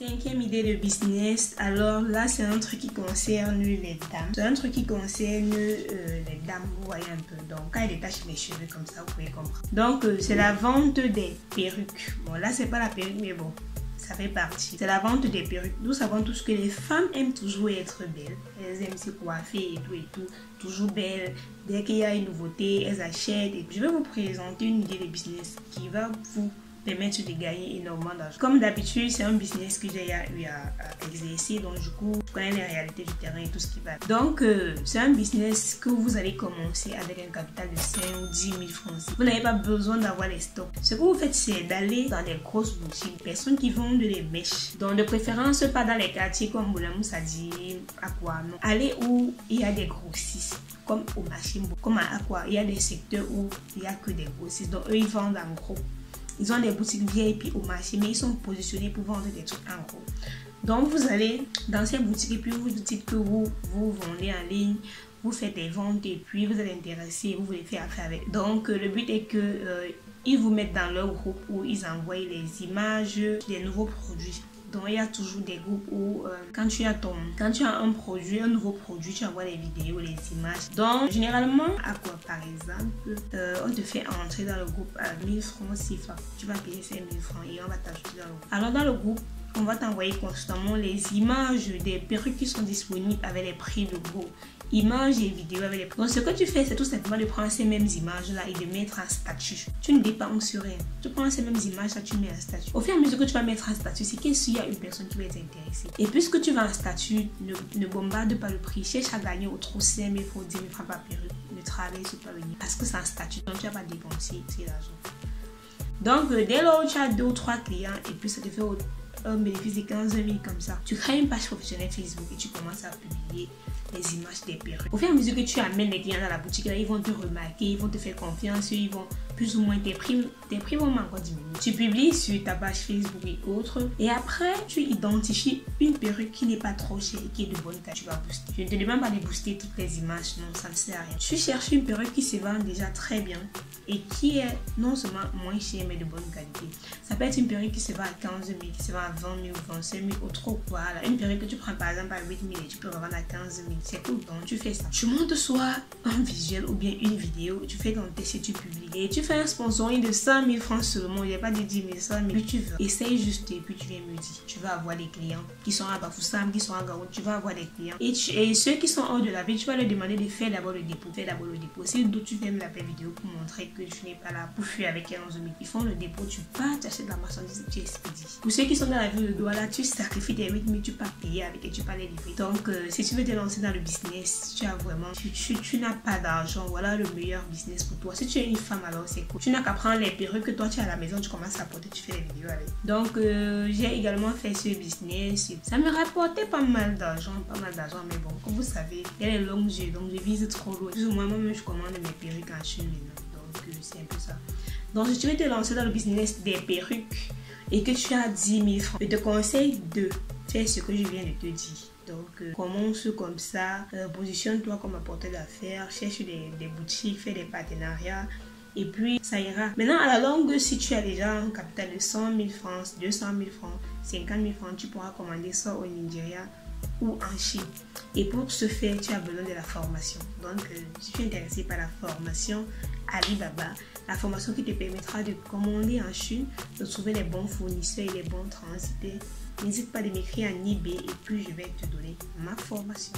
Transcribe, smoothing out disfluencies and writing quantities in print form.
Cinquième idée de business, alors là c'est un truc qui concerne les dames. C'est un truc qui concerne les dames, vous voyez un peu. Donc quand il détache les cheveux comme ça, vous pouvez comprendre. Donc c'est la vente des perruques. Bon là c'est pas la perruque mais bon, ça fait partie. C'est la vente des perruques. Nous savons tous que les femmes aiment toujours être belles. Elles aiment se coiffer et tout. Toujours belles. Dès qu'il y a une nouveauté, elles achètent. Et je vais vous présenter une idée de business qui va vous permettre de gagner énormément d'argent. Comme d'habitude, c'est un business que j'ai eu à exercer, donc du coup, je connais les réalités du terrain et tout ce qui va. Donc, c'est un business que vous allez commencer avec un capital de 5 ou 10 000 francs. Vous n'avez pas besoin d'avoir les stocks. Ce que vous faites, c'est d'aller dans des grosses boutiques, personnes qui vendent des mèches. Donc, de préférence, pas dans les quartiers comme Boulamoussadi, Aqua, non. Allez où il y a des grossistes. Comme au marché, comme à Aqua, il y a des secteurs où il n'y a que des grossistes. Donc, eux, ils vendent en gros. Ils ont des boutiques VIP au marché, mais ils sont positionnés pour vendre des trucs en gros. Donc, vous allez dans ces boutiques et puis vous dites que vous vendez en ligne, vous faites des ventes et puis vous êtes intéressé, vous voulez faire affaire avec. Donc, le but est que ils vous mettent dans leur groupe où ils envoient les images des nouveaux produits. Donc, il y a toujours des groupes où quand tu as un produit, un nouveau produit, tu envoies les vidéos, les images. Donc, généralement, à quoi par exemple, on te fait entrer dans le groupe à 1000 francs CFA. Tu vas payer 5000 francs et on va t'ajouter dans le groupe. Alors, dans le groupe, on va t'envoyer constamment les images des perruques qui sont disponibles avec les prix de gros. Images et vidéos avec les prix. Donc, ce que tu fais, c'est tout simplement de prendre ces mêmes images-là et de mettre en statut. Tu ne dépenses rien. Tu prends ces mêmes images, là, tu mets en statut. Au fur et à mesure que tu vas mettre en statut, c'est qu'il y a une personne qui va être intéressée. Et puisque tu vas en statut, ne bombarde pas le prix. Cherche à gagner au trop 5 000 francs, 10 000 francs par perruque. Ne travaille sur pas venir. Parce que c'est en statut, donc tu vas pas dépenser c'est l'argent. Donc, dès lors, tu as 2 ou 3 clients et puis ça te fait un bénéfice de 15 000 comme ça. Tu crées une page professionnelle Facebook et tu commences à publier les images des perruques. Au fur et à mesure que tu amènes les clients dans la boutique, là, ils vont te remarquer, ils vont te faire confiance, ils vont plus ou moins tes prix vont encore diminuer. Tu publies sur ta page Facebook et autres. Et après, tu identifies une perruque qui n'est pas trop chère et qui est de bonne qualité. Tu vas booster. Je ne te demande pas de booster toutes les images, non, ça ne sert à rien. Tu cherches une perruque qui se vend déjà très bien et qui est non seulement moins chère mais de bonne qualité. Ça peut être une perruque qui se vend à 15 000, qui se vend à 20 000, 25 000 ou trop. Voilà, une perruque que tu prends par exemple à 8 000 et tu peux revendre à 15 000. C'est cool, donc tu fais ça. Tu montes soit un visuel ou bien une vidéo, tu fais ton test et tu publies. Et tu fais un sponsoring de 100 000 francs seulement, il n'y a pas de 10 000, 100 000. Puis tu veux. Essaye juste et puis tu viens me dire. Tu vas avoir des clients qui sont à Bafoussam, qui sont à Gao, tu vas avoir des clients. Et ceux qui sont hors de la ville, tu vas leur demander de faire d'abord le dépôt. Si tu fais la vidéo pour montrer que tu n'es pas là pour fuir avec 15 000. Ils font le dépôt, tu pars, tu achètes la marchandise et tu expédies. Pour ceux qui sont dans la ville de Douala, tu sacrifies tes 8 000, tu pars payer avec et tu pars les livrer. Donc, si tu veux te lancer dans le business, tu as vraiment, tu n'as pas d'argent, voilà le meilleur business pour toi. Si tu es une femme, alors c'est cool. Tu n'as qu'à prendre les perruques que toi tu as à la maison, tu commences à porter, tu fais les vidéos avec. Donc, j'ai également fait ce business. Ça me rapportait pas mal d'argent, mais bon, comme vous savez, il y a les longues yeux, donc je vise trop loin. Plus ou moins, moi-même, je commande mes perruques en Chine maintenant. Donc, c'est un peu ça. Donc, si tu veux te lancer dans le business des perruques et que tu as 10 000 francs, je te conseille de faire ce que je viens de te dire. Donc, commence comme ça, positionne-toi comme apporteur d'affaires, cherche des boutiques, fais des partenariats et puis ça ira. Maintenant, à la longue, si tu as déjà un capital de 100 000 francs, 200 000 francs, 50 000 francs, tu pourras commander ça au Nigeria ou en Chine. Et pour ce faire, tu as besoin de la formation. Donc, si tu es intéressé par la formation Alibaba, la formation qui te permettra de commander en Chine, de trouver les bons fournisseurs et les bons transitaires, n'hésite pas de m'écrire en eBay et puis je vais te donner ma formation.